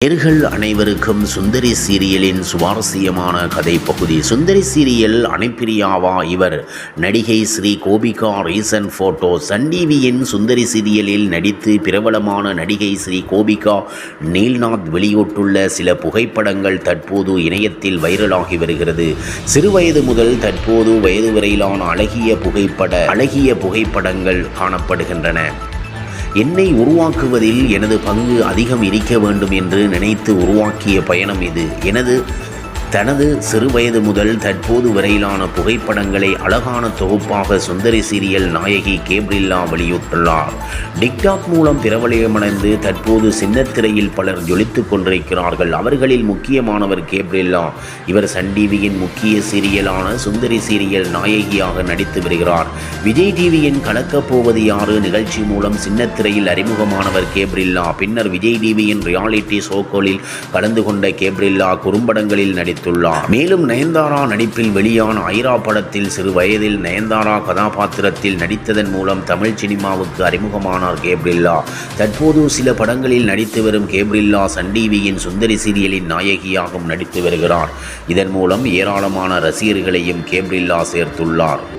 நேயர்கள் அனைவருக்கும் சுந்தரி சீரியலின் சுவாரஸ்யமான கதை பகுதி. சுந்தரி சீரியல் அணைப்பிரியாவா இவர்? நடிகை Sri Gopika recent photo. Sun டிவியின் சுந்தரி சீரியலில் நடித்து பிரபலமான நடிகை ஸ்ரீ கோபிகா நீல்நாத் வெளியிட்டுள்ள சில புகைப்படங்கள் தற்போது இணையத்தில் வைரலாகி வருகிறது. சிறுவயது முதல் தற்போது வயது வரையிலான அழகிய புகைப்படங்கள் காணப்படுகின்றன. என்னை உருவாக்குவதில் எனது பங்கு அதிகம் இருக்க வேண்டும் என்று நினைத்து உருவாக்கிய பயணம் இது. தனது சிறுவயது முதல் தற்போது வரையிலான புகைப்படங்களை அழகான தொகுப்பாக சுந்தரி சீரியல் நாயகி கேப்ரில்லா வெளியிட்டுள்ளார். டிக்டாக் மூலம் பிரபலமடைந்து தற்போது சின்னத்திரையில் பலர் ஜொலித்துக் கொண்டிருக்கிறார்கள். அவர்களில் முக்கியமானவர் கேப்ரில்லா. இவர் சன் டிவியின் முக்கிய சீரியலான சுந்தரி சீரியல் நாயகியாக நடித்து வருகிறார். விஜய் டிவியின் கலக்கப் போவது யாரு நிகழ்ச்சி மூலம் சின்னத்திரையில் அறிமுகமானவர் கேப்ரில்லா. பின்னர் விஜய் டிவியின் ரியாலிட்டி ஷோக்களில் கலந்து கொண்ட கேப்ரில்லா குறும்படங்களில் நடித்தார். மேலும் நயன்தாரா நடிப்பில் வெளியான ஐரா படத்தில் சிறு வயதில் நயன்தாரா கதாபாத்திரத்தில் நடித்ததன் மூலம் தமிழ் சினிமாவுக்கு அறிமுகமானார் கேப்ரில்லா. தற்போது சில படங்களில் நடித்து வரும் கேப்ரில்லா சன் டிவியின் சுந்தரி சீரியலின் நாயகியாகவும் நடித்து வருகிறார். இதன் மூலம் ஏராளமான ரசிகர்களையும் கேப்ரில்லா சேர்த்துள்ளார்.